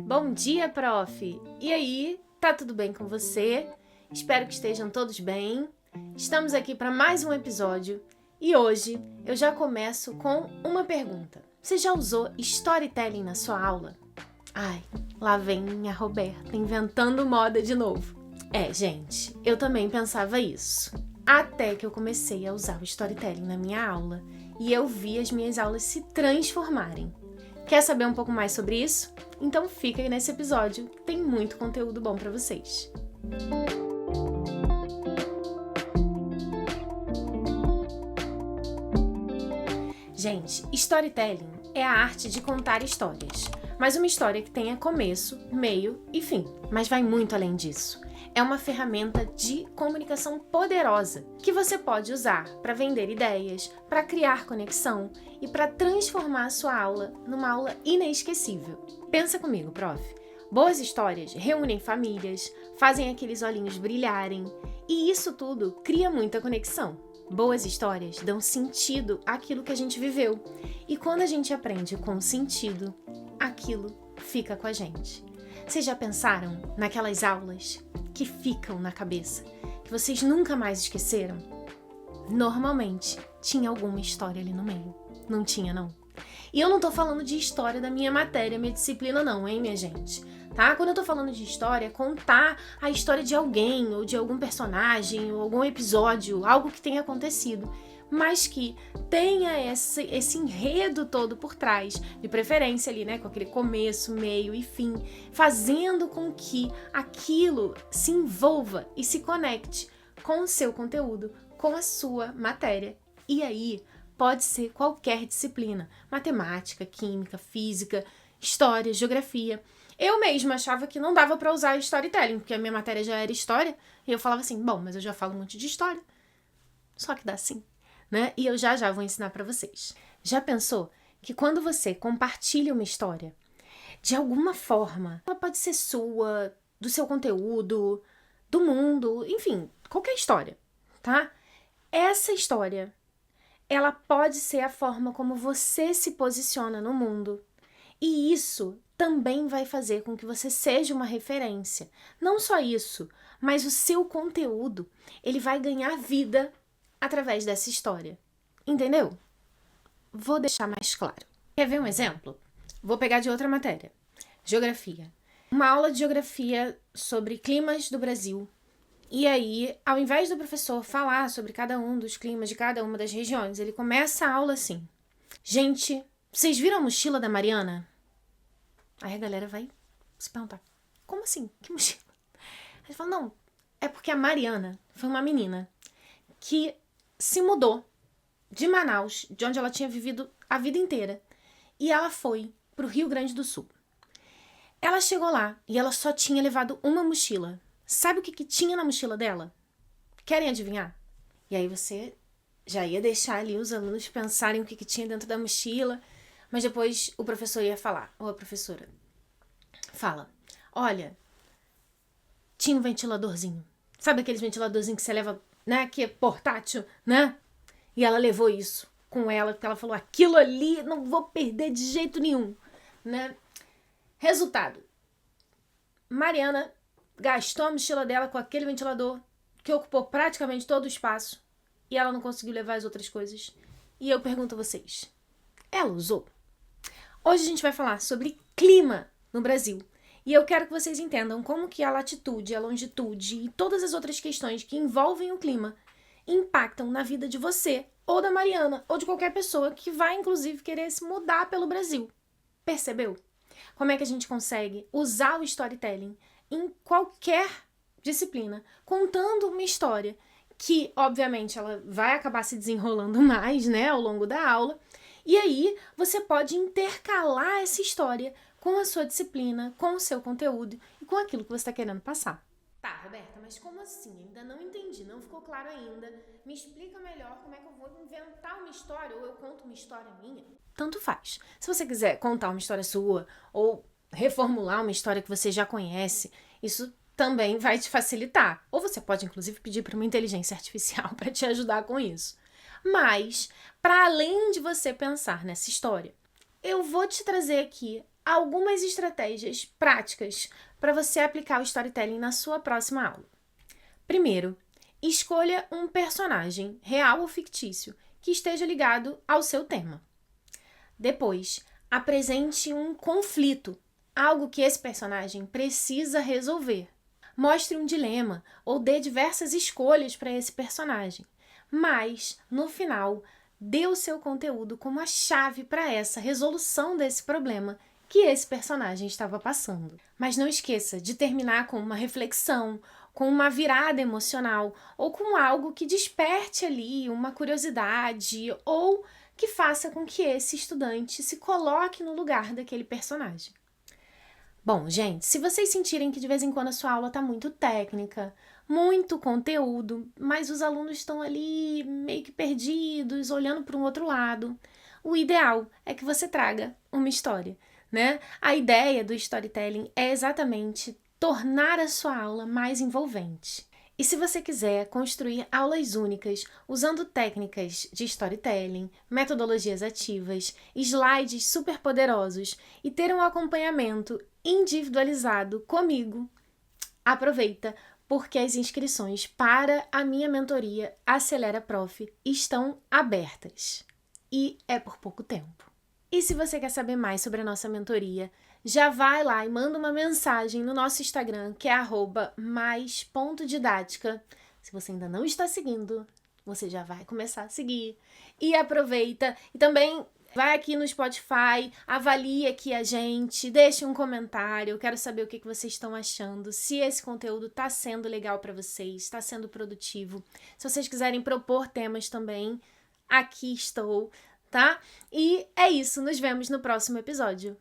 Bom dia, prof! E aí, tá tudo bem com você? Espero que estejam todos bem. Estamos aqui para mais um episódio e hoje eu já começo com uma pergunta. Você já usou storytelling na sua aula? Ai, lá vem minha Roberta inventando moda de novo. Gente, eu também pensava isso. Até que eu comecei a usar o storytelling na minha aula e eu vi as minhas aulas se transformarem. Quer saber um pouco mais sobre isso? Então fica aí nesse episódio, tem muito conteúdo bom para vocês. Gente, storytelling é a arte de contar histórias, mas uma história que tenha começo, meio e fim, mas vai muito além disso. É uma ferramenta de comunicação poderosa que você pode usar para vender ideias, para criar conexão e para transformar a sua aula numa aula inesquecível. Pensa comigo, prof. Boas histórias reúnem famílias, fazem aqueles olhinhos brilharem e isso tudo cria muita conexão. Boas histórias dão sentido àquilo que a gente viveu e quando a gente aprende com sentido, aquilo fica com a gente. Vocês já pensaram naquelas aulas que ficam na cabeça, que vocês nunca mais esqueceram? Normalmente, tinha alguma história ali no meio. Não tinha, não? E eu não tô falando de história da minha matéria, minha disciplina não, hein, minha gente? Tá? Quando eu tô falando de história, contar a história de alguém, ou de algum personagem, ou algum episódio, algo que tenha acontecido, mas que tenha esse enredo todo por trás, de preferência ali, né, com aquele começo, meio e fim, fazendo com que aquilo se envolva e se conecte com o seu conteúdo, com a sua matéria. E aí, pode ser qualquer disciplina, matemática, química, física, história, geografia. Eu mesma achava que não dava para usar storytelling, porque a minha matéria já era história, e eu falava assim, bom, mas eu já falo um monte de história. Só que dá sim. Né? E eu já vou ensinar para vocês. Já pensou que quando você compartilha uma história, de alguma forma, ela pode ser sua, do seu conteúdo, do mundo, enfim, qualquer história, tá? Essa história, ela pode ser a forma como você se posiciona no mundo. E isso também vai fazer com que você seja uma referência. Não só isso, mas o seu conteúdo, ele vai ganhar vida através dessa história. Entendeu? Vou deixar mais claro. Quer ver um exemplo? Vou pegar de outra matéria. Geografia. Uma aula de geografia sobre climas do Brasil. E aí, ao invés do professor falar sobre cada um dos climas de cada uma das regiões, ele começa a aula assim. Gente, vocês viram a mochila da Mariana? Aí a galera vai se perguntar, como assim? Que mochila? Ele fala, não, é porque a Mariana foi uma menina que se mudou de Manaus, de onde ela tinha vivido a vida inteira, e ela foi pro Rio Grande do Sul. Ela chegou lá e ela só tinha levado uma mochila. Sabe o que tinha na mochila dela? Querem adivinhar? E aí você já ia deixar ali os alunos pensarem o que tinha dentro da mochila, mas depois o professor ia falar, ou a professora fala, olha, tinha um ventiladorzinho. Sabe aqueles ventiladorzinhos que você leva, né, que é portátil, né? E ela levou isso com ela, porque ela falou, aquilo ali não vou perder de jeito nenhum, né? Resultado, Mariana gastou a mochila dela com aquele ventilador que ocupou praticamente todo o espaço e ela não conseguiu levar as outras coisas. E eu pergunto a vocês, ela usou? Hoje a gente vai falar sobre clima no Brasil. E eu quero que vocês entendam como que a latitude, a longitude e todas as outras questões que envolvem o clima impactam na vida de você, ou da Mariana, ou de qualquer pessoa que vai, inclusive, querer se mudar pelo Brasil. Percebeu? Como é que a gente consegue usar o storytelling em qualquer disciplina, contando uma história que, obviamente, ela vai acabar se desenrolando mais, né, ao longo da aula, e aí você pode intercalar essa história com a sua disciplina, com o seu conteúdo e com aquilo que você está querendo passar. Tá, Roberta, mas como assim? Ainda não entendi, não ficou claro ainda. Me explica melhor como é que eu vou inventar uma história ou eu conto uma história minha. Tanto faz. Se você quiser contar uma história sua ou reformular uma história que você já conhece, isso também vai te facilitar. Ou você pode, inclusive, pedir para uma inteligência artificial para te ajudar com isso. Mas, para além de você pensar nessa história, eu vou te trazer aqui algumas estratégias práticas para você aplicar o storytelling na sua próxima aula. Primeiro, escolha um personagem, real ou fictício, que esteja ligado ao seu tema. Depois, apresente um conflito, algo que esse personagem precisa resolver. Mostre um dilema ou dê diversas escolhas para esse personagem. Mas, no final, dê o seu conteúdo como a chave para essa resolução desse problema que esse personagem estava passando. Mas não esqueça de terminar com uma reflexão, com uma virada emocional ou com algo que desperte ali uma curiosidade ou que faça com que esse estudante se coloque no lugar daquele personagem. Bom, gente, se vocês sentirem que de vez em quando a sua aula está muito técnica, muito conteúdo, mas os alunos estão ali meio que perdidos, olhando para um outro lado, o ideal é que você traga uma história, né? A ideia do storytelling é exatamente tornar a sua aula mais envolvente. E se você quiser construir aulas únicas usando técnicas de storytelling, metodologias ativas, slides super poderosos e ter um acompanhamento individualizado comigo, aproveita, porque as inscrições para a minha mentoria Acelera Prof estão abertas. E é por pouco tempo. E se você quer saber mais sobre a nossa mentoria, já vai lá e manda uma mensagem no nosso Instagram, que é @mais.didática. Se você ainda não está seguindo, você já vai começar a seguir. E aproveita. E também vai aqui no Spotify, avalie aqui a gente, deixe um comentário. Eu quero saber o que vocês estão achando, se esse conteúdo está sendo legal para vocês, está sendo produtivo. Se vocês quiserem propor temas também, aqui estou, tá? E é isso, nos vemos no próximo episódio.